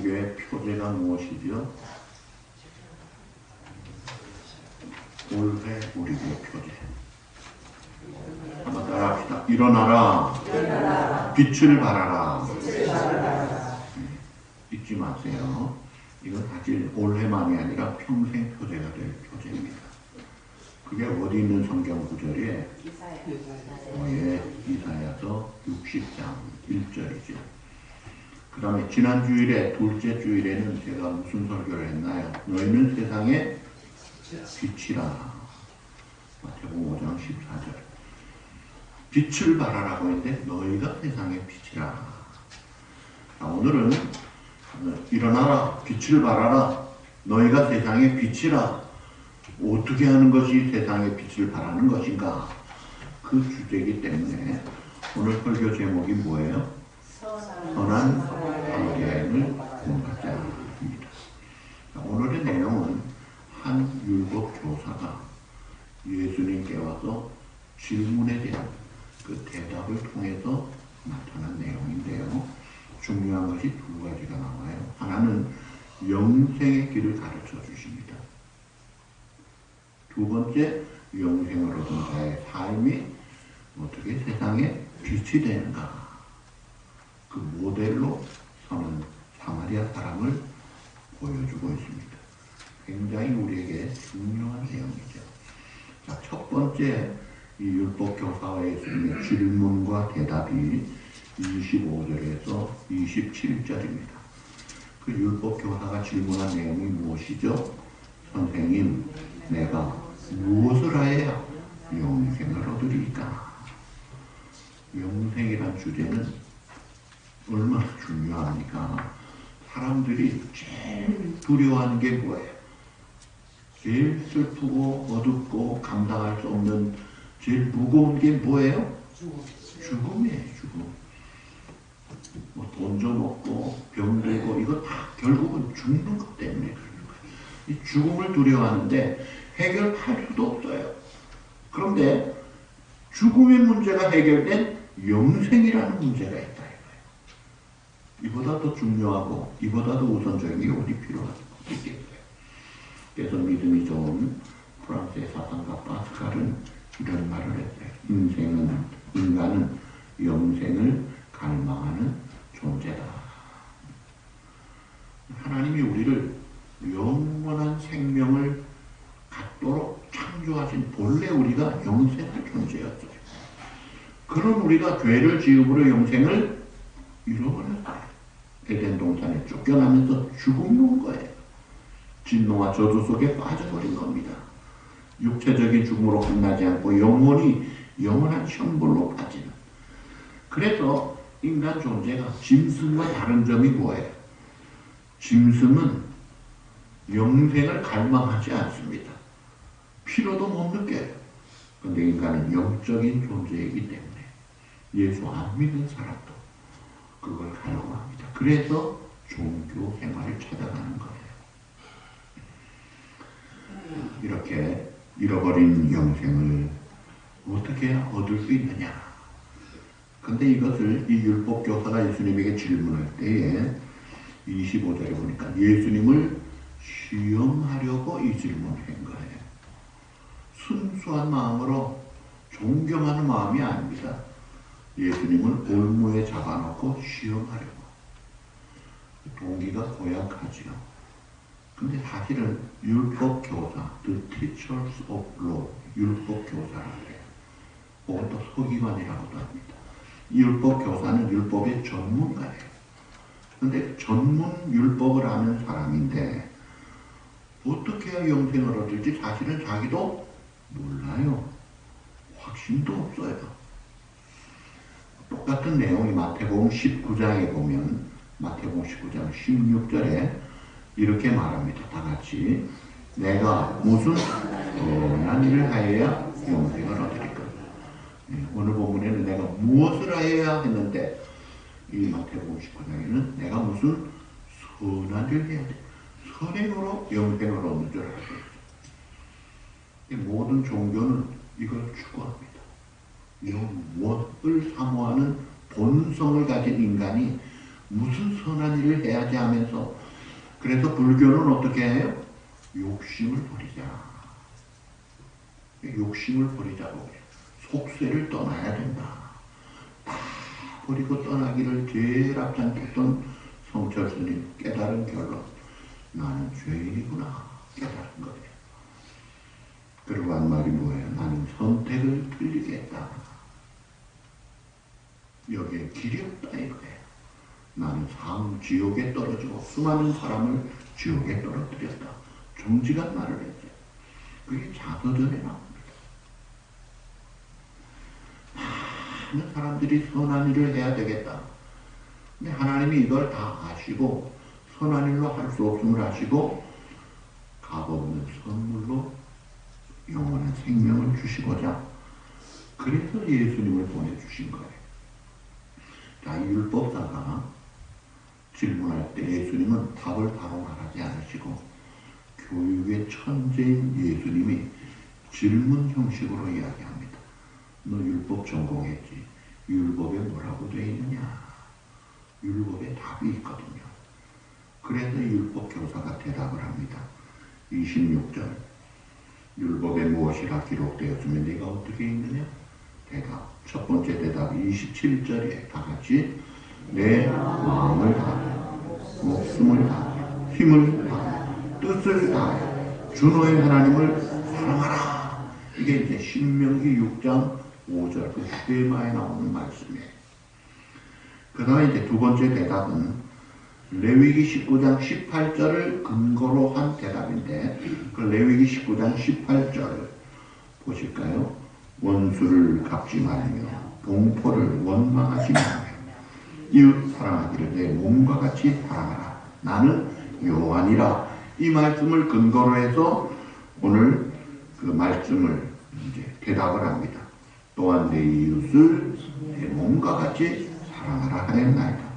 불교의 표제가 무엇이죠? 올해 우리의 표제. 한번 따라합시다. 일어나라. 빛을 발하라. 잊지 마세요. 이건 사실 올해만이 아니라 평생 표제가 될 표제입니다. 그게 어디 있는 성경 구절이에요? 이사야서 60장 1절이죠. 그 다음에 지난 주일에 둘째 주일에는 제가 무슨 설교를 했나요? 너희는 세상의 빛이라. 마태복음 5장 14절. 빛을 발하라고 했는데 너희가 세상의 빛이라. 자, 오늘은 일어나라. 빛을 발하라. 너희가 세상의 빛이라. 어떻게 하는 것이 세상의 빛을 발하는 것인가? 그 주제이기 때문에 오늘 설교 제목이 뭐예요? 선한 사마리아인을 공부하자 합니다. 오늘의 내용은 한 율법 교사가 예수님께 와서 질문에 대한 그 대답을 통해서 나타난 내용인데요. 중요한 것이 두 가지가 나와요. 하나는 영생의 길을 가르쳐 주십니다. 두 번째, 영생을 얻은 자의 삶이 어떻게 세상에 빛이 되는가. 그 모델로 선한 사마리아 사람을 보여주고 있습니다. 굉장히 우리에게 중요한 내용이죠. 자, 첫 번째 이 율법 교사와 예수님의 질문과 대답이 25절에서 27절입니다. 그 율법 교사가 질문한 내용이 무엇이죠? 선생님, 내가 무엇을 해야 영생을 얻으리까? 영생이란 주제는 얼마나 중요합니까? 사람들이 제일 두려워하는 게 뭐예요? 제일 슬프고 어둡고 감당할 수 없는 제일 무거운 게 뭐예요? 죽음이에요, 죽음. 뭐 돈 좀 얻고 병들고 이거 다 결국은 죽는 것 때문에 그러는 거예요. 이 죽음을 두려워하는데 해결할 수도 없어요. 그런데 죽음의 문제가 해결된 영생이라는 문제가 있다. 이보다 더 중요하고 이보다 더 우선적인 게 어디 필요하겠어요. 그래서 믿음이 좋은 프랑스의 사상가 파스칼은 이런 말을 했어요. 인간은 영생을 갈망하는 존재다. 하나님이 우리를 영원한 생명을 갖도록 창조하신 본래 우리가 영생할 존재였어요. 그런 우리가 죄를 지음으로 영생을 잃어버렸어요. 에덴 동산에 쫓겨나면서 죽음이 온 거예요. 진노와 저주 속에 빠져버린 겁니다. 육체적인 죽음으로 끝나지 않고 영원한 형벌로 빠지는. 그래서 인간 존재가 짐승과 다른 점이 뭐예요? 짐승은 영생을 갈망하지 않습니다. 필요도 못 느껴요. 그런데 인간은 영적인 존재이기 때문에 예수 안 믿는 사람도 그걸 갈망합니다. 그래서 종교 생활을 찾아가는 거예요. 이렇게 잃어버린 영생을 어떻게 얻을 수 있느냐? 근데 이것을 이 율법 교사가 예수님에게 질문할 때에 25절에 보니까 예수님을 시험하려고 이 질문을 한 거예요. 순수한 마음으로 존경하는 마음이 아닙니다. 예수님을 올무에 잡아놓고 시험하려고. 동기가 고약하지요. 근데 사실은 율법 교사, the teachers of law, 율법 교사라고 해요. 혹은 또 서기관이라고도 합니다. 이 율법 교사는 율법의 전문가예요. 근데 전문 율법을 아는 사람인데 어떻게 해야 영생을 얻을지 사실은 자기도 몰라요. 확신도 없어요. 똑같은 내용이 마태복음 19장에 보면 마태복음 19장 16절에 이렇게 말합니다. 다 같이 내가 무슨 선한 일을 하여야 영생을 얻으리까. 오늘 본문에는 내가 무엇을 하여야 했는데 이 마태복음 19장에는 내가 무슨 선한 일을 해야 돼. 선행으로 영생을 얻는 줄 알고 있어요. 모든 종교는 이걸 추구합니다. 영원을 사모하는 본성을 가진 인간이 무슨 선한 일을 해야지 하면서 그래서 불교는 어떻게 해요? 욕심을 버리자. 욕심을 버리자고 해요. 속세를 떠나야 된다. 다 버리고 떠나기를 제일 앞장섰던 성철스님 깨달은 결론. 나는 죄인이구나 깨달은 거예요. 그리고 한 말이 뭐예요? 나는 선택을 틀리게 했다. 여기에 길이 없다 이거예요. 나는 지옥에 떨어지고 수많은 사람을 지옥에 떨어뜨렸다. 정직한 말을 했어요. 그게 자서전에 나옵니다. 많은 사람들이 선한 일을 해야 되겠다. 근데 하나님이 이걸 다 아시고 선한 일로 할 수 없음을 아시고 값없는 선물로 영원한 생명을 주시고자 그래서 예수님을 보내주신 거예요. 자, 율법사가 질문할 때 예수님은 답을 바로 말하지 않으시고 교육의 천재인 예수님이 질문 형식으로 이야기합니다. 너 율법 전공했지? 율법에 뭐라고 되어 있느냐? 율법에 답이 있거든요. 그래서 율법 교사가 대답을 합니다. 26절 율법에 무엇이라 기록되었으면 네가 어떻게 읽느냐? 대답. 첫 번째 대답이 27절에 다 같이 내 마음을 다하여 목숨을 다하여 힘을 다하여 뜻을 다하여 주 너의 하나님을 사랑하라. 이게 이제 신명기 6장 5절 그 쉐마에 나오는 말씀이에요. 그 다음에 이제 두 번째 대답은 레위기 19장 18절을 근거로 한 대답인데 그 레위기 19장 18절 보실까요? 원수를 갚지 말며 동포를 원망하지 말며 이웃 사랑하기를 내 몸과 같이 사랑하라. 나는 여호와니라. 이 말씀을 근거로 해서 오늘 그 말씀을 이제 대답을 합니다. 또한 내 이웃을 내 몸과 같이 사랑하라 하였나이다.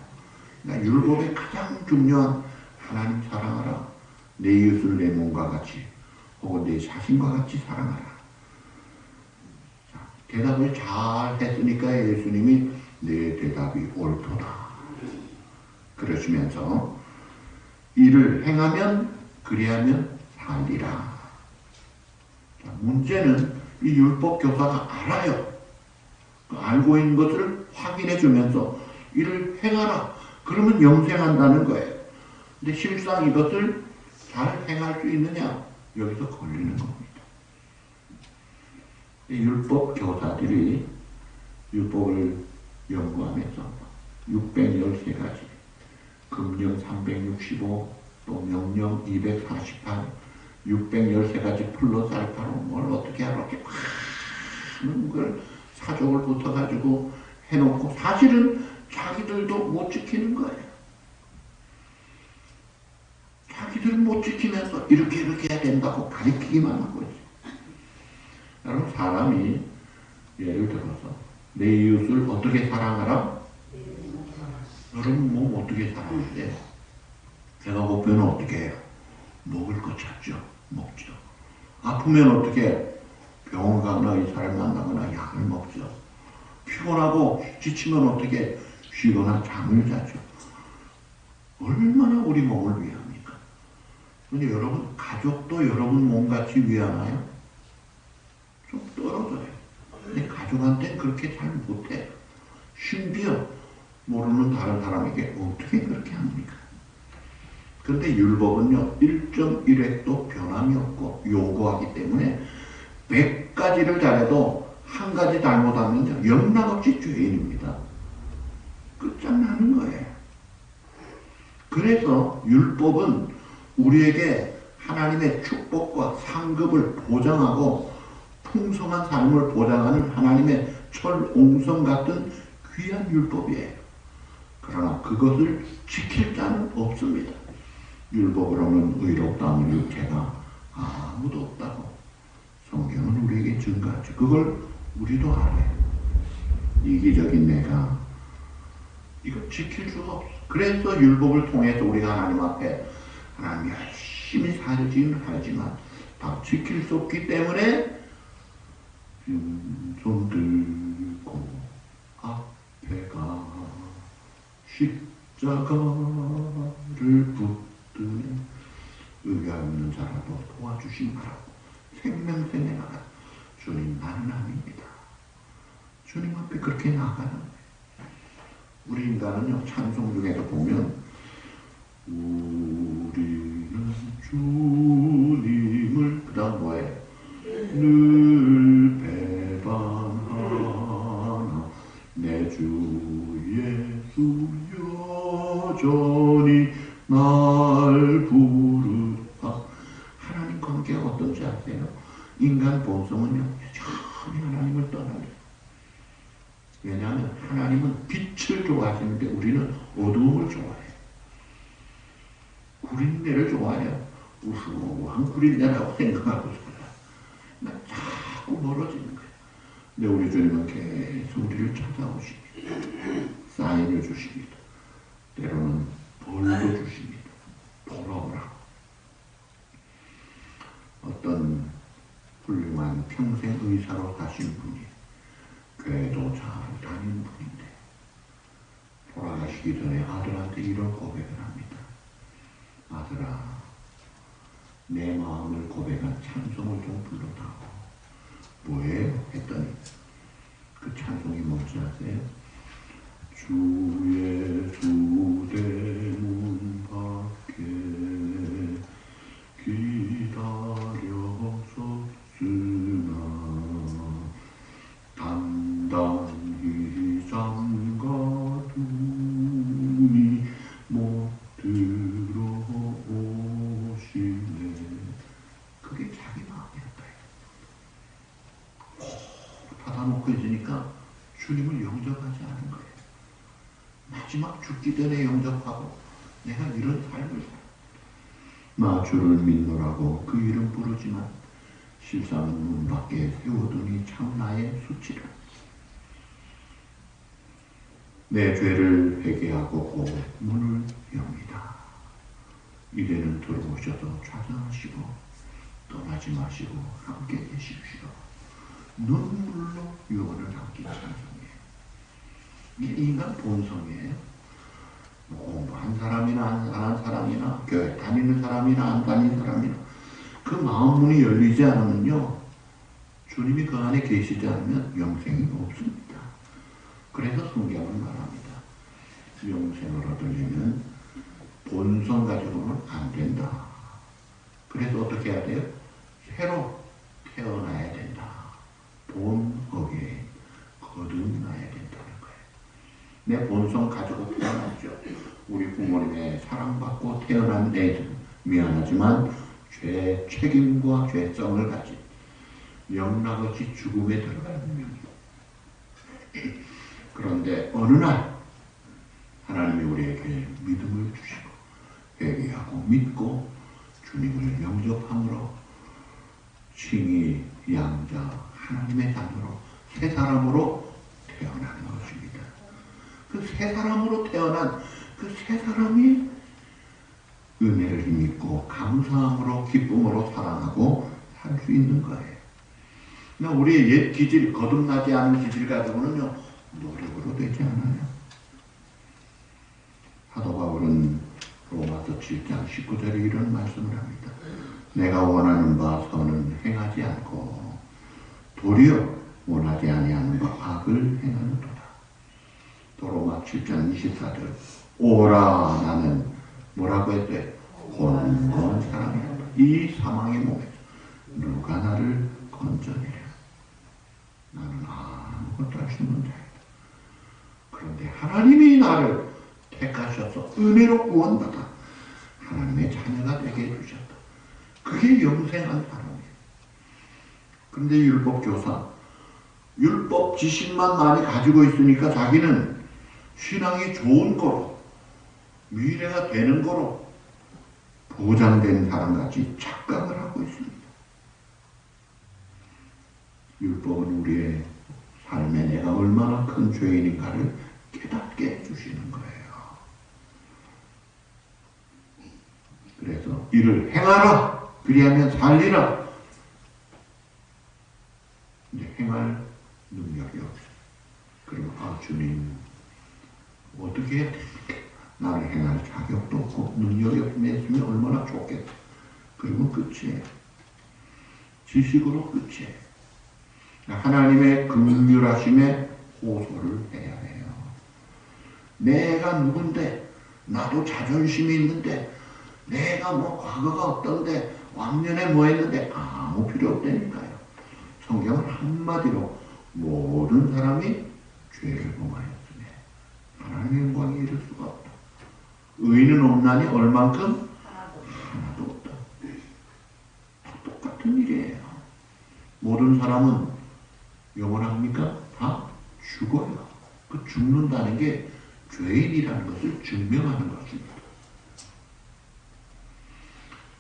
그러니까 율법의 가장 중요한 하나님 사랑하라. 내 이웃을 내 몸과 같이 혹은 내 자신과 같이 사랑하라. 자, 대답을 잘 했으니까 예수님이 내 대답이 옳도다. 그러시면서 이를 행하면 그리하면 살리라. 자, 문제는 이 율법 교사가 알아요. 알고 있는 것을 확인해 주면서 이를 행하라. 그러면 영생한다는 거예요. 근데 실상 이것을 잘 행할 수 있느냐? 여기서 걸리는 겁니다. 율법 교사들이 율법을 연구하면서 613가지, 금령 365, 또 명령 248, 613가지 플러스 알파로 뭘 어떻게 하러 이렇게 많은 걸 사족을 붙어가지고 해놓고 사실은 자기들도 못 지키는 거예요. 자기들 못 지키면서 이렇게 해야 된다고 가르치기만 하고 있어요. 여러분 사람이 예를 들어서 내 이웃을 어떻게 사랑하라? 여러분 뭐 어떻게 사랑해야 돼? 배가 고프면 어떻게 해요? 먹을 거 찾죠. 먹죠. 아프면 어떻게 해요? 병원 가거나 의사를 만나거나 약을 먹죠. 피곤하고 지치면 어떻게 해요? 쉬거나 잠을 자죠. 얼마나 우리 몸을 위합니까? 근데 여러분 가족도 여러분 몸같이 위하나요? 좀 떨어져요. 근데 가족한테 그렇게 잘 못해요. 심지어 모르는 다른 사람에게 어떻게 그렇게 합니까? 그런데 율법은요 1.1획도 변함이 없고 요구하기 때문에 100가지를 잘해도 한 가지 잘못하면 영락없이 죄인입니다. 끝장나는 거예요. 그래서 율법은 우리에게 하나님의 축복과 상급을 보장하고 풍성한 삶을 보장하는 하나님의 철옹성 같은 귀한 율법이에요. 그러나 그것을 지킬 자는 없습니다. 율법으로는 의롭다는 육체가 아무도 없다고 성경은 우리에게 증거하죠. 그걸 우리도 알아요. 이기적인 내가 이거 지킬 수가 없어. 그래서 율법을 통해서 우리가 하나님 앞에 하나님 열심히 살지는 하지만 다 지킬 수 없기 때문에 손 들고 앞에 가 십자가를 붙드는 의가 없는 자라도 도와주시마라고 생명생에 나가 주님 나는 아닙니다. 주님 앞에 그렇게 나가는 거예요. 우리 인간은요 찬송 중에도 보면 우리는 주님을 그 다음 뭐예요? 늘 배반하나 내 주 예수 여전히 날 부르다. 하나님 관계가 어떤지 아세요? 인간 본성은요 여전히 하나님을 떠나요. 왜냐하면 하나님은 빛을 좋아하시는데 우리는 어두움을 좋아해요. 구린내를 좋아해요. 우스워한 구린내라고 생각하고 살아. 자꾸 멀어지는 거예요. 근데 우리 주님은 계속 우리를 찾아오십니다. 사인을 주십니다. 때로는 벌도 주십니다. 돌아오라. 어떤 훌륭한 평생 의사로 사신 분이 교회도 잘 다니는 분인데 돌아가시기 전에 아들한테 이런 고백을 합니다. 아들아, 내 마음을 고백한 찬송을 좀 불러다오. 뭐예요? 했더니 그 찬송이 뭔지 아세요? 주의 주대문 밖에 기다렸었으나 단단히 잠가두니 못 들어오시네. 그게 자기 마음이었다. 닫아놓고 있으니까 주님을 영접하지 않은 거예요. 마지막 죽기 전에 영접하고 내가 이런 삶을 살아. 나 주를 믿노라고 그 이름 부르지만 실상은 문 밖에 세워두니 참 나의 수치라. 내 죄를 회개하고 곧 문을 엽니다. 이제는 들어오셔서 좌정하시고 떠나지 마시고 함께 계십시오. 눈물로 유언을 담긴 찬송이에요. 이게 인간 본성이에요. 공부한 사람이나 안 한 사람이나 교회 다니는 사람이나 안 다니는 사람이나 그 마음문이 열리지 않으면요 주님이 그 안에 계시지 않으면 영생이 없습니다. 그래서 성경은 말합니다. 영생을 얻으려면 본성 가지고는 안 된다. 그래서 어떻게 해야 돼요? 새로 태어나야 된다. 본 어게인 거듭나야 된다는 거예요. 내 본성 가지고 태어났죠. 우리 부모님의 사랑받고 태어난 애들 미안하지만 죄 책임과 죄성을 가진 영락없이 죽음에 들어가는 명이에요. 그런데 어느 날 하나님이 우리에게 믿음을 주시고 회개하고 믿고 주님을 영접함으로 칭의 양자 하나님의 자녀로 새 사람으로 태어나는 것입니다. 그 새 사람으로 태어난 그 새 사람이 은혜를 힘입고 감사함으로 기쁨으로 사랑하고 살 수 있는 거예요. 우리의 옛 기질, 거듭나지 않은 기질 가지고는요 노력으로 되지 않아요. 사도 바울은 로마서 7장 19절에 이런 말씀을 합니다. 내가 원하는 바 선은 행하지 않고 도리어 원하지 아니하는 바 악을 행하는도다. 또 로마 7장 24절 오라 나는 뭐라고 했어요? 곤곤 사람이었다. 이 사망의 몸에서 누가 나를 건져내랴. 나는 아무것도 할 수 없는 자이다. 그런데 하나님이 나를 택하셔서 은혜로 구원받아 하나님의 자녀가 되게 해주셨다. 그게 영생한 사람이에요. 그런데 율법교사, 율법 지식만 많이 가지고 있으니까 자기는 신앙이 좋은 거로 미래가 되는 거로 보장된 사람같이 착각을 하고 있습니다. 율법은 우리의 삶에 내가 얼마나 큰 죄인인가를 깨닫게 해주시는 거예요. 그래서 이를 행하라. 그리하면 살리라. 근데 행할 능력이 없어요. 그럼 주님 어떻게 해야 됩니까? 나는 행할 자격도 없고 능력이 없으면 얼마나 좋겠어. 그리고 끝이에요. 지식으로 끝이에요. 하나님의 긍휼하심에 호소를 해야 해요. 내가 누군데, 나도 자존심이 있는데, 내가 뭐 과거가 어떤데, 왕년에 뭐 했는데 아무 필요 없다니까요. 성경은 한마디로 모든 사람이 죄를 범하였으며 하나님의 영광에 이를 수가 없다. 의인은 없나니 얼만큼? 하나도 없다. 똑같은 일이에요. 모든 사람은 영원합니까? 다 죽어요. 그 죽는다는 게 죄인이라는 것을 증명하는 것입니다.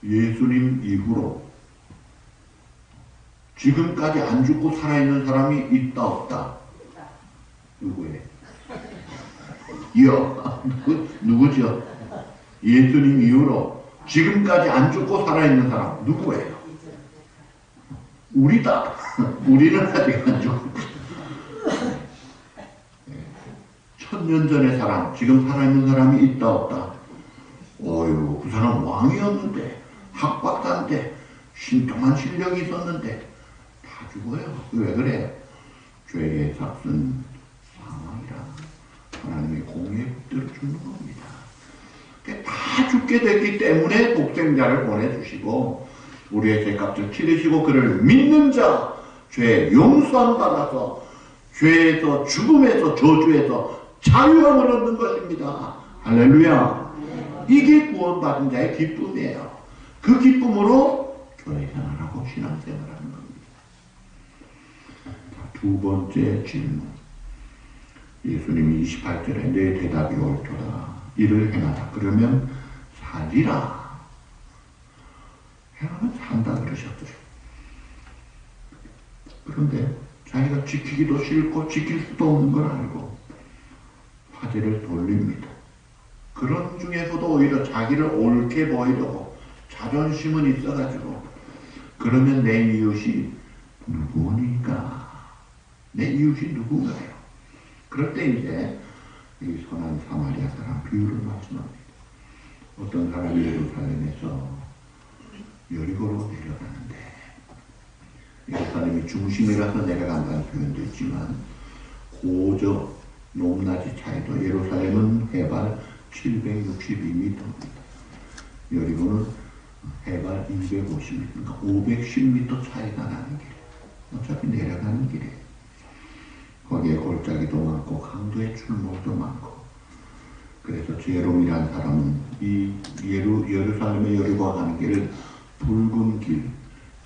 예수님 이후로 지금까지 안 죽고 살아있는 사람이 있다 없다? 누구예요? 누구죠? 예수님 이후로 지금까지 안 죽고 살아있는 사람 누구예요? 우리다. 우리는 아직 안 죽고 1000년 전의 사람, 지금 살아있는 사람이 있다 없다? 어휴, 그 사람 왕이었는데, 학박사인데, 신통한 실력이 있었는데 다 죽어요. 왜 그래요? 죄의 삭은 사망이라. 하나님의 공의의 법대로 죽는 겁니다. 다 죽게 됐기 때문에 독생자를 보내주시고 우리의 죄값을 치르시고 그를 믿는 자 죄 용서함 받아서 죄에서 죽음에서 저주에서 자유함을 얻는 것입니다. 할렐루야. 이게 구원받은 자의 기쁨이에요. 그 기쁨으로 교회 생활하고 신앙생활하는 겁니다. 자, 두 번째 질문. 예수님이 28절에 내 대답이 옳도다. 이를 행하라. 그러면 살리라. 행하면 산다 그러셨어요. 그런데 자기가 지키기도 싫고 지킬 수도 없는 걸 알고 화제를 돌립니다. 그런 중에서도 오히려 자기를 옳게 보이려고 자존심은 있어가지고 그러면 내 이웃이 누구니까? 내 이웃이 누군가요? 그럴 때 이제 이 선한 사마리아 사람 비유를 말씀합니다. 어떤 사람이 예루살렘에서 여리고로 내려가는데 예루살렘이 중심이라서 내려간다는 표현도 있지만 고저 높낮이 차이도 예루살렘은 해발 762m입니다. 여리고는 해발 250m, 그러니까 510m 차이가 나는 길. 어차피 내려가는 길이에요. 거기에 골짜기도 많고 강도의 출몰도 많고 그래서 제롬이라는 사람은 이 예루살렘의 여리고와 가는 길을 붉은 길,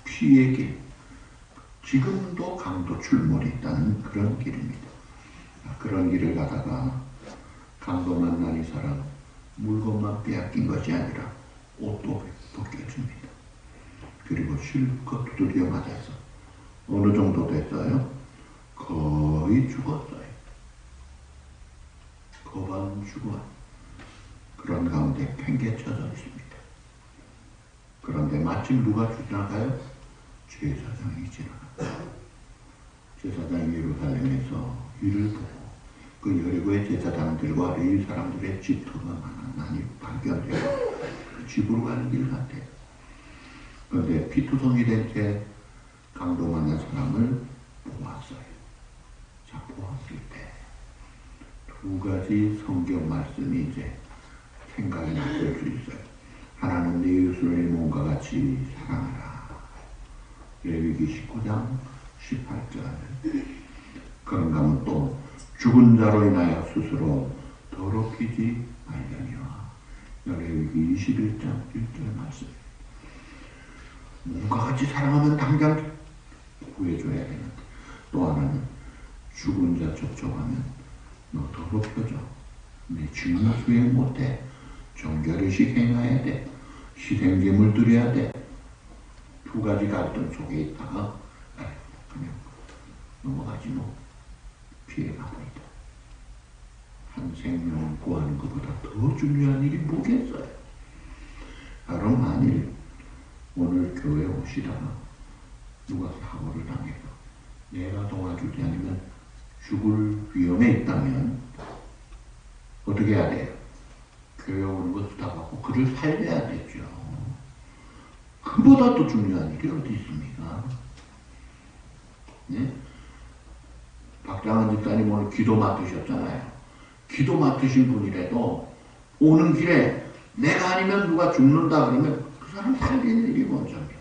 피의 길, 지금도 강도 출몰이 있다는 그런 길입니다. 그런 길을 가다가 강도 만난 이 사람 물건만 빼앗긴 것이 아니라 옷도 벗겨줍니다. 그리고 실컷 두드려 맞아서 어느 정도 됐어요? 거의 죽었어요. 거반 죽어. 그런 가운데 팽개쳐져 있습니다. 그런데 마침 누가 지나가요? 제사장이 지나갑니다. 제사장이 예루살렘에서 이를 보고 그 여리고의 제사장들과 레위 사람들의 집터가 많이 발견되고 그 집으로 가는 길 같아요. 그런데 피투성이 된 채 강도 만난 사람을 보았어요. 자, 보았을 때 두 가지 성경 말씀이 이제 생각이 났을 수 있어요. 하나는 네 이웃을 내 몸과 같이 사랑하라. 레위기 19장 18절. 그런가 하면 또 죽은 자로 인하여 스스로 더럽히지 말려니와. 레위기 21장 1절 말씀. 몸과 같이 사랑하면 당장 구해줘야 되는데 또 하나는 죽은 자 접촉하면 너 더럽혀져. 내 증거 수행 못해. 정결의식 행해야 돼. 희생제물 드려야 돼. 두 가지 갈등 속에 있다가 그냥 넘어가지 뭐. 피해가 보이다. 한 생명을 구하는 것보다 더 중요한 일이 뭐겠어요? 바로 만일 오늘 교회 오시다가 누가 사고를 당해서 내가 도와주지 않으면 죽을 위험에 있다면 어떻게 해야 돼요? 교회 오는 거 부탁하고 그를 살려야 되죠. 그보다 또 중요한 일이 어디 있습니까? 네? 박장한 집사님 오늘 기도 맡으셨잖아요. 기도 맡으신 분이라도 오는 길에 내가 아니면 누가 죽는다 그러면 그 사람 살리는 일이 먼저입니다.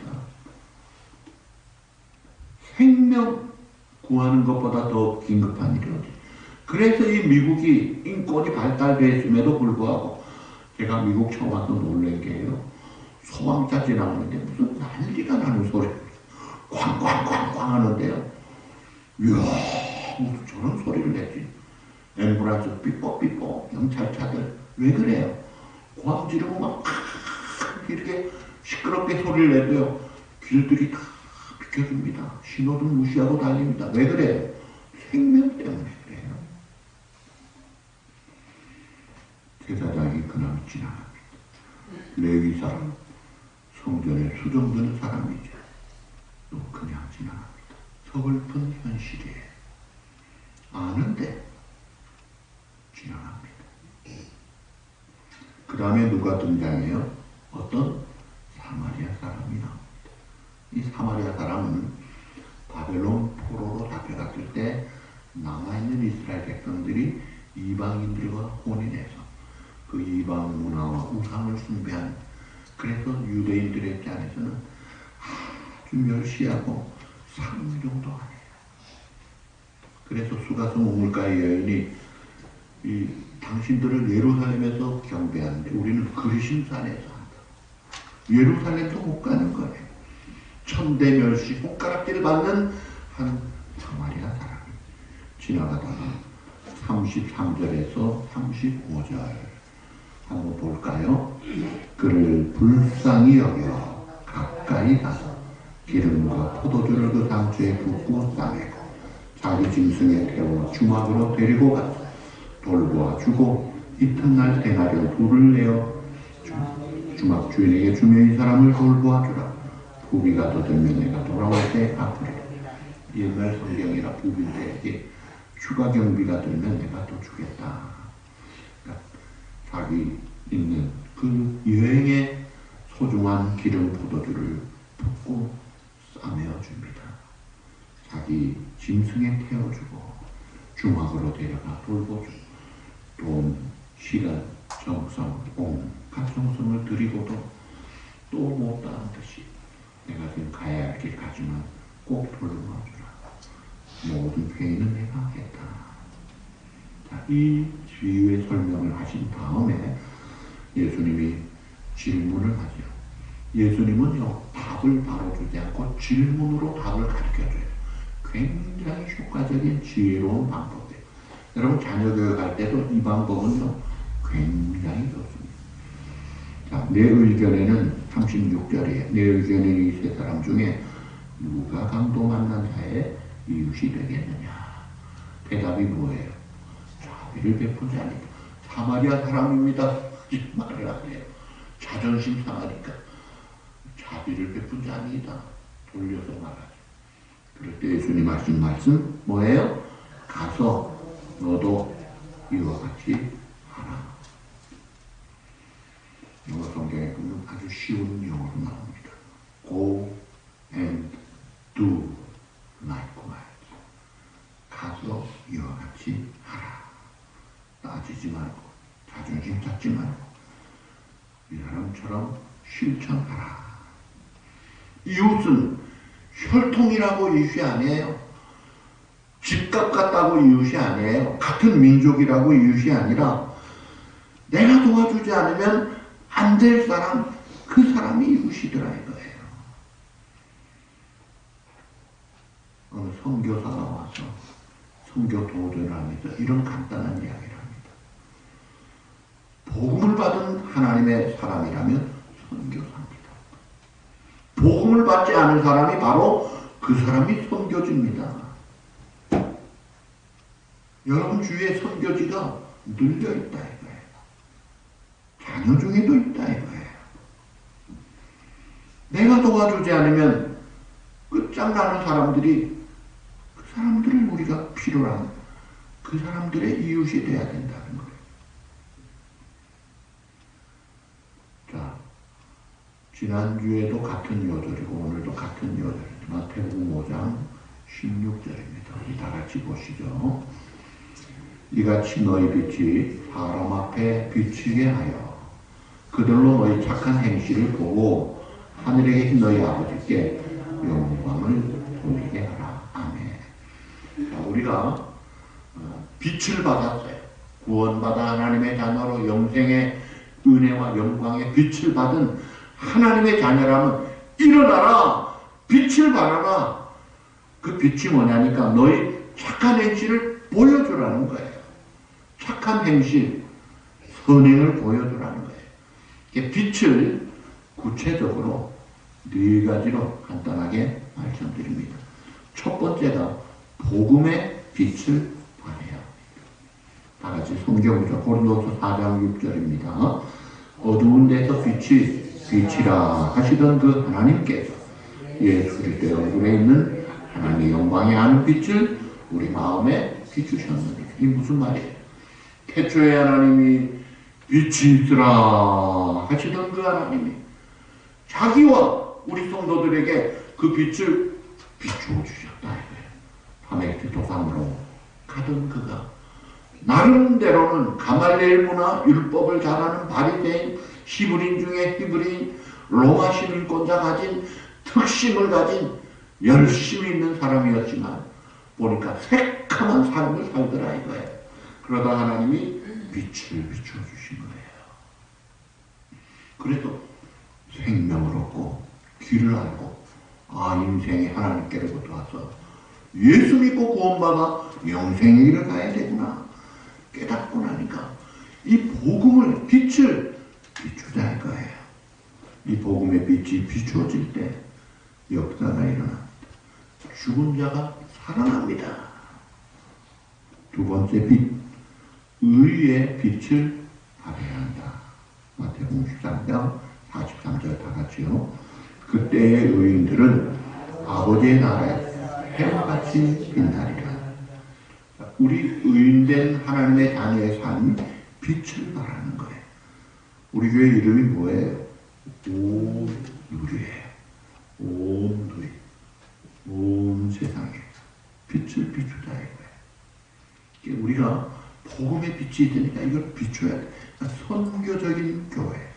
생명 구하는 것보다 더 긴급한 일이 어디. 그래서 이 미국이 인권이 발달됐음에도 불구하고 제가 미국 처음 와서 놀란 게요. 소방차 지나오는데 무슨 난리가 나는 소리 쾅쾅쾅쾅 하는데요. 이야 무슨 저런 소리를 냈지. 앰뷸런스 삐뽀삐뽀 경찰차들 왜 그래요? 고함 지르고 막 이렇게 시끄럽게 소리를 내도요. 길들이 다 비켜줍니다. 신호등 무시하고 달립니다. 왜 그래요? 생명 때문에 그래요. 제사장이 그날 지나갑니다. 레위 사람, 성전에 수정되는 사람이죠. 또 그냥 지나갑니다. 서글픈 현실이에요. 아는데 지나갑니다. 그 다음에 누가 등장해요? 어떤 사마리아 사람이 나옵니다. 이 사마리아 사람은 바벨론 포로로 잡혀갔을 때 남아있는 이스라엘 백성들이 이방인들과 혼인해서 그 이방 문화와 우상을 숭배한, 그래서 유대인들의 입장에서는 아주 멸시하고 상종도 안 해요. 그래서 수가성 우물가의 여인이 당신들을 예루살렘에서 경배하는데 우리는 그리심산에서 한다. 예루살렘도 못 가는 거예요. 천대 멸시 손가락질 받는 한 사마리아 사람이 지나가다가 33절에서 35절 한번 볼까요? 그를 불쌍히 여겨 가까이 가서 기름과 포도주를 그 상처에 붓고 싸매고 자기 짐승에 태워 주막으로 데리고 가서 돌보아 주고 이튿날 대나리온 불을 내어 주막 주인에게 주며 이 사람을 돌보아 주라. 부비가 더 들면 내가 돌아올 때 갚으리라. 옛날 성경이라 부비인데 추가 경비가 들면 내가 또 주겠다. 그러니까 자기 있는 그 여행에 소중한 기름 포도주를 붓고 싸매어 줍니다. 자기 짐승에 태워주고 주막으로 데려가 돌보주고 돈, 시간, 정성, 온갖 정성을 들이고도 또 못다한 듯이 내가 지금 가야 할 길 가지만 꼭 돌보아주라. 모든 회의는 내가 하겠다. 자, 이 비유의 설명을 하신 다음에 예수님이 질문을 하죠. 예수님은요, 답을 바로 주지 않고 질문으로 답을 가르쳐줘요. 굉장히 효과적인 지혜로운 방법이에요. 여러분 자녀 교육할 때도 이 방법은요, 굉장히 좋습니다. 자, 내 의견에는 36절이에요. 내 의견에는 이 세 사람 중에 누가 강도 만난 자의 이웃이 되겠느냐? 대답이 뭐예요? 자비를 베푸지 않으니까. 사마리아 사람입니다. 말을 안 해요. 자존심 상하니까. 자비를 베푸지 않으니까 돌려서 말하죠. 그럴 때 예수님 하신 말씀 뭐예요? 가서 너도 이와 같이 하라. 영어 성경에 보면 아주 쉬운 영어로 나옵니다. Go and do likewise. 가서 이와 같이 하라. 따지지 말고 자존심 찾지 말고 이 사람처럼 실천하라. 이웃은 혈통이라고 이웃이 아니에요. 집값 같다고 이웃이 아니에요. 같은 민족이라고 이웃이 아니라 내가 도와주지 않으면 안 될 사람, 그 사람이 이웃이더라 이거예요. 어느 선교사가 와서 선교 도전을 하면서 이런 간단한 이야기를 합니다. 복음을 받은 하나님의 사람이라면 선교사입니다. 복음을 받지 않은 사람이 바로 그 사람이 선교지입니다. 여러분 주위에 선교지가 늘려있다 이거예요. 자녀 중에도 있다 이거예요. 내가 도와주지 않으면 끝장나는 사람들이, 그 사람들을 우리가 필요로 하는 그 사람들의 이웃이 돼야 된다는 거예요. 지난주에도 같은 요절이고 오늘도 같은 요절입니다. 마태복음 5장 16절입니다. 우리 다 같이 보시죠. 이같이 너희 빛이 사람 앞에 비치게 하여 그들로 너희 착한 행실을 보고 하늘에 계신 너희 아버지께 영광을 돌리게 하라. 아멘. 자, 우리가 빛을 받았어요. 구원받아 하나님의 자녀로 영생의 은혜와 영광의 빛을 받은 하나님의 자녀라면 일어나라. 빛을 발하라. 그 빛이 뭐냐니까 너희 착한 행실을 보여주라는 거예요. 착한 행실, 선행을 보여주라는 거예요. 빛을 구체적으로 네 가지로 간단하게 말씀드립니다. 첫 번째가 복음의 빛을 발해야 합니다. 다 같이 성경으로 고린도서 4장 6절입니다. 어두운 데서 빛이라 하시던 그 하나님께서 예수 그리스도의 얼굴에 있는 하나님의 영광에 아는 빛을 우리 마음에 비추셨느니라. 이게 무슨 말이에요? 태초에 하나님이 빛이 있으라 하시던 그 하나님이 자기와 우리 성도들에게 그 빛을 비추어 주셨다. 밤에 도상으로 가던 그가 나름대로는 가말리엘 문화 율법을 잘하는 바리새인 히브리인 중에 히브리인 로마 시민권자 가진 특심을 가진 열심히 있는 사람이었지만 보니까 새카만 삶을 살더라 이거예요. 그러다 하나님이 빛을 비춰 주신 거예요. 그래서 생명을 얻고 길을 알고 인생이 하나님께로부터 와서 예수 믿고 구원받아 영생의 길을 가야 되구나 깨닫고 나니까 이 복음을 빛을 비추자 이거예요. 이 복음의 빛이 비추어질 때 역사가 일어납니다. 죽은 자가 살아납니다. 두 번째 빛, 의의 빛을 발해야 한다. 마태복음 13장 43절 다 같이요. 그때의 의인들은 아버지의 나라에 해같이 빛나리라. 우리 의인된 하나님의 자녀의 삶이 빛을 발하는 거예요. 우리 교회 이름이 뭐예요? 온누리예요. 온 누리. 온 세상에 빛을 비추자 이거예요. 우리가 복음의 빛이 있으니까 이걸 비춰야 돼. 선교적인 교회,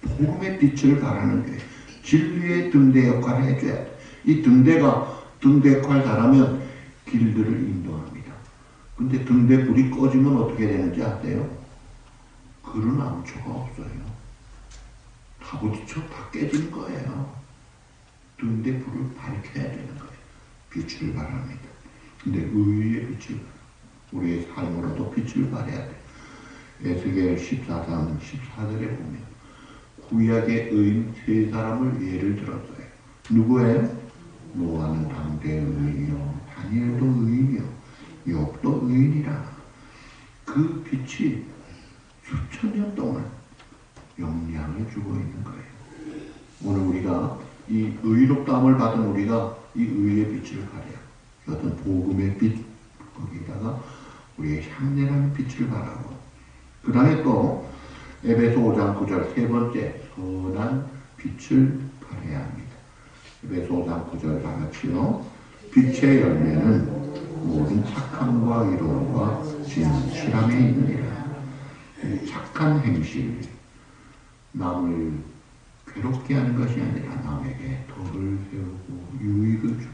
복음의 빛을 발하는 교회, 진리의 등대 역할을 해줘야 돼. 이 등대 역할을 잘하면 길들을 인도합니다. 근데 등대 불이 꺼지면 어떻게 되는지 아세요? 그런 암초가 없어요. 다 부딪혀 다 깨지는 거예요. 등대 불을 밝혀야 되는 거예요. 빛을 발합니다. 근데 의의 빛을 우리의 삶으로도 빛을 발해야 돼. 에스겔 14장 14절에 보면 구약의 의인 세 사람을 예를 들었어요. 누구예요? 노아는 당대의 의인이요 다니엘도 의인이요 욥도 의인이라. 그 빛이 수천 년 동안 영향을 주고 있는 거예요. 오늘 우리가 이 의롭다함을 받은 우리가 이 의의 빛을 발해요. 어떤 복음의 빛 거기다가 우리의 향내라는 빛을 발하고 그 다음에 또 에베소 5장 9절 세 번째 선한 빛을 발해야 합니다. 에베소 5장 9절 다 같이요. 빛의 열매는 모든 착함과 이로움과 진실함에 있느니라. 착한 행실, 남을 괴롭게 하는 것이 아니라 남에게 덕을 세우고 유익을 주고.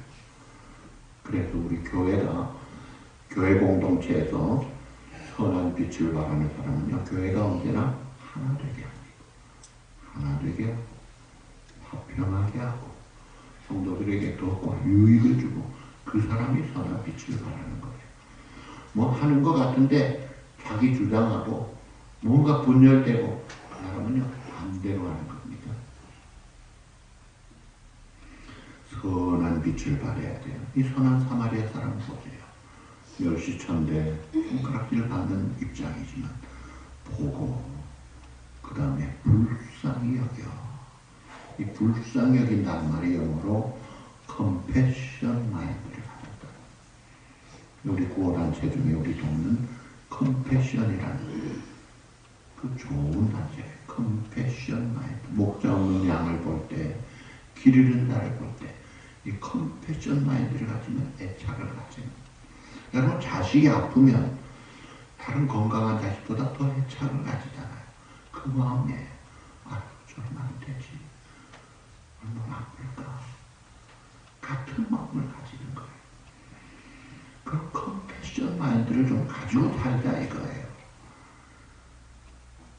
그래서 우리 교회가 교회 공동체에서 선한 빛을 발하는 사람은요, 교회가 언제나 하나 되게 합니다. 하나 되게 하고 화평하게 하고 성도들에게 덕과 유익을 주고 그 사람이 선한 빛을 발하는 거예요. 뭐 하는 것 같은데 자기 주장하고 뭔가 분열되고 그 사람은요 반대로 하는 겁니다. 선한 빛을 발해야 돼요. 이 선한 사마리아 사람 보세요. 멸시천대 손가락질 받는 입장이지만 보고 그 다음에 불쌍히 여겨. 이 불쌍히 여긴다는 말이 영어로 compassion mind를 갖다. 우리 구호단체 중에 우리 돕는 compassion이라는 그 좋은 단체, 컴패션 마인드. 목자 없는 양을 볼 때, 길 잃은 자를 볼 때, 이 컴패션 마인드를 가지면 애착을 가지는. 여러분, 자식이 아프면 다른 건강한 자식보다 더 애착을 가지잖아요. 그 마음에, 아, 저러면 안 되지. 얼마나 아플까. 같은 마음을 가지는 거예요. 그런 컴패션 마인드를 좀 가지고 살자 이거예요.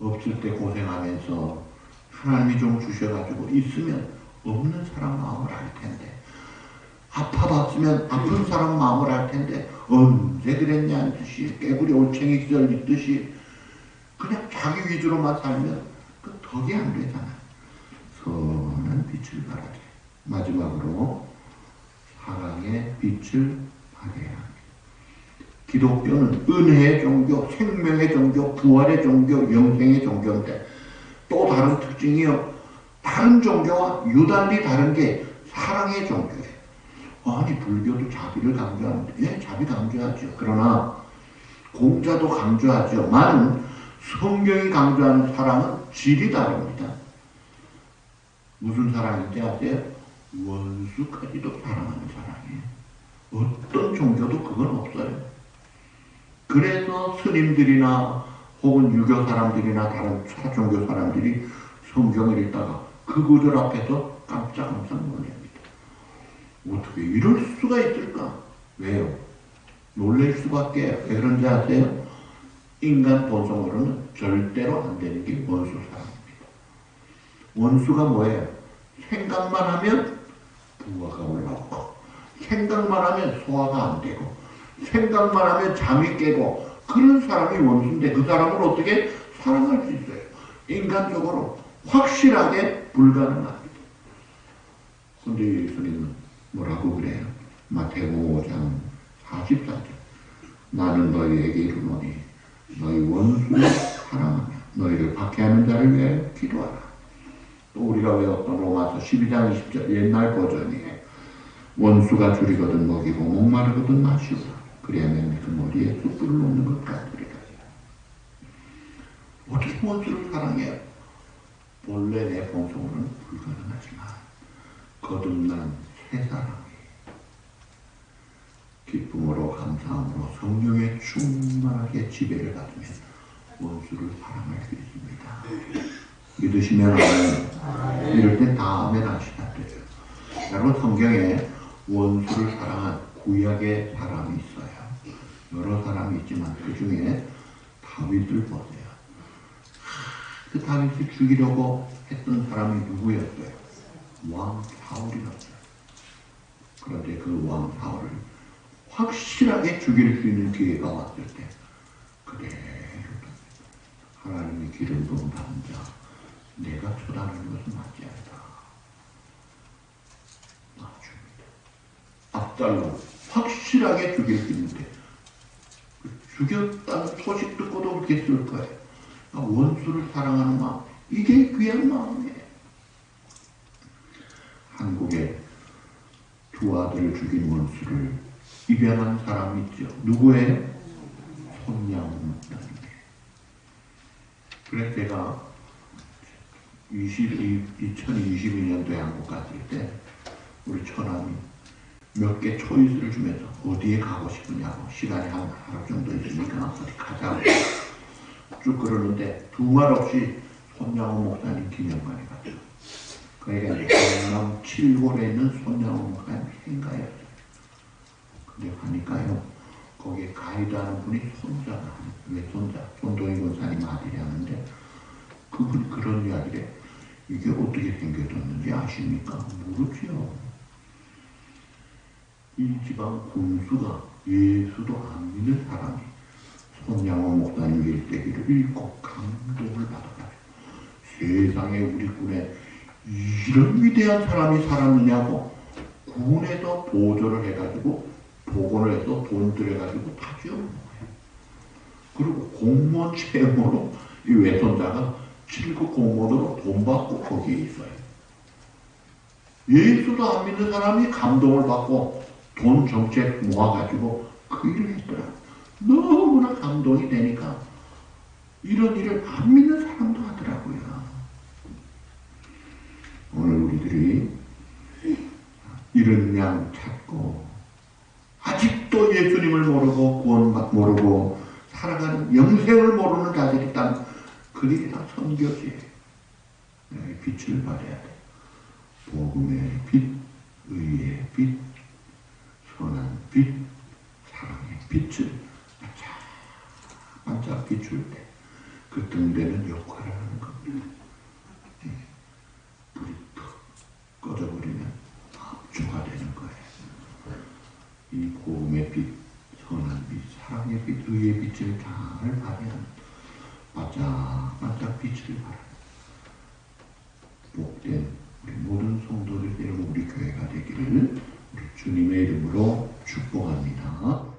없을 때 고생하면서 하나님이 좀 주셔가지고 있으면 없는 사람 마음을 알 텐데, 아파봤으면 아픈 사람 마음을 알 텐데 언제 그랬냐는 듯이 깨구리 올챙이 기절 있듯이 그냥 자기 위주로만 살면 그 덕이 안 되잖아요. 선한 빛을 발하게. 마지막으로 사랑의 빛을 발해야 합니다. 기독교는 은혜의 종교, 생명의 종교, 부활의 종교, 영생의 종교인데 또 다른 특징이요. 다른 종교와 유달리 다른 게 사랑의 종교예요. 아니 불교도 자비를 강조하는데 예, 자비 강조하죠. 그러나 공자도 강조하지만 성경이 강조하는 사랑은 질이 다릅니다. 무슨 사랑인지 아세요? 원수까지도 사랑하는 사랑이에요. 어떤 종교도 그건 없어요. 그래서 스님들이나 혹은 유교 사람들이나 다른 차종교 사람들이 성경을 읽다가 그 구절 앞에서 깜짝깜짝 놀랍니다. 어떻게 이럴 수가 있을까? 왜요? 놀랄 수밖에. 왜 그런지 아세요? 인간 본성으로는 절대로 안 되는 게 원수 사랑입니다. 원수가 뭐예요? 생각만 하면 부하가 올라오고, 생각만 하면 소화가 안 되고, 생각만 하면 잠이 깨고, 그런 사람이 원수인데 그 사람을 어떻게 사랑할 수 있어요? 인간적으로 확실하게 불가능합니다. 근데 예수님은 뭐라고 그래요? 마태복음 5장 44절. 나는 너희에게 이르노니 너희 원수를 사랑하며 너희를 박해하는 자를 위해 기도하라. 또 우리가 외웠던 로마서 12장 20절 옛날 버전이에요. 원수가 줄이거든 먹이고 목마르거든 마시고 그리하면 그 머리에 숯불을 놓는 것 같으리라. 어떻게 원수를 사랑해요? 본래 내 본성으로는 불가능하지만 거듭난 새 사랑이 기쁨으로 감사함으로 성령에 충만하게 지배를 받으면 원수를 사랑할 수 있습니다. 믿으시면 아멘. 이럴 땐 다 아멘 하시면 돼요. 여러분 성경에 원수를 사랑한 구약의 사람이 있어요. 여러 사람이 있지만 그 중에 다윗을 보세요. 그 다윗을 죽이려고 했던 사람이 누구였어요? 왕 사울이었어요. 그런데 그 왕 사울을 확실하게 죽일 수 있는 기회가 왔을 때 그대로 하나님의 기름 부은 남자 내가 처단하는 것은 맞지 않다. 맞춥니다. 압살롬 확실하게 죽일 수 있는데 죽였다는 소식 듣고도 그렇게 쓸 거예요. 원수를 사랑하는 마음, 이게 귀한 마음이에요. 한국에 두 아들을 죽인 원수를 입양한 사람이 있죠. 누구예요? 손양훈 목사님이에요. 그래서 제가 2022년도에 한국 갔을 때 우리 처남이 몇 개 초이스를 주면서 어디에 가고 싶으냐고, 시간이 한 하루 정도 있으니까 어디 가자고 쭉 그러는데 두 말 없이 손양훈 목사님 기념관에 갔죠. 거기가 경남 칠골에 있는 손양훈 목사님 행가였어요. 근데 가니까요, 거기에 가이드하는 분이 손자가, 외손자, 손동희 권사님 아들이 하는데 그분이 그런 이야기를 해. 이게 어떻게 생겨졌는지 아십니까? 모르지요. 이 지방 군수가 예수도 안 믿는 사람이 손양호 목사님 일대기를 읽고 감동을 받아가지고 세상에 우리 군에 이런 위대한 사람이 살았느냐고 군에서 보조를 해가지고 복원을 해서 돈 들여가지고 다 지어놓은 거예요. 그리고 공무원 채용으로 이 외손자가 7급 공무원으로 돈 받고 거기에 있어요. 예수도 안 믿는 사람이 감동을 받고 돈 정책 모아가지고 그 일을 했더라. 너무나 감동이 되니까 이런 일을 안 믿는 사람도 하더라고요. 오늘 우리들이 이런 양 찾고 아직도 예수님을 모르고 구원 모르고 살아가는 영생을 모르는 자들이 있다면 그들이나 선교지에 빛을 발해야 돼. 복음의 빛, 의의 빛, 선한 빛, 사랑의 빛을 반짝 비출 때 그 등대는 역할을 하는 겁니다. 불이 탁 꺼져버리면 합주가 되는 거예요. 이 복음의 빛, 선한 빛, 사랑의 빛, 의의 빛을 잘 발휘하는 반짝반짝 빛을 발하는 복된 우리 모든 성도들, 여러분 우리 교회가 되기를 우리 주님의 이름으로 축복합니다.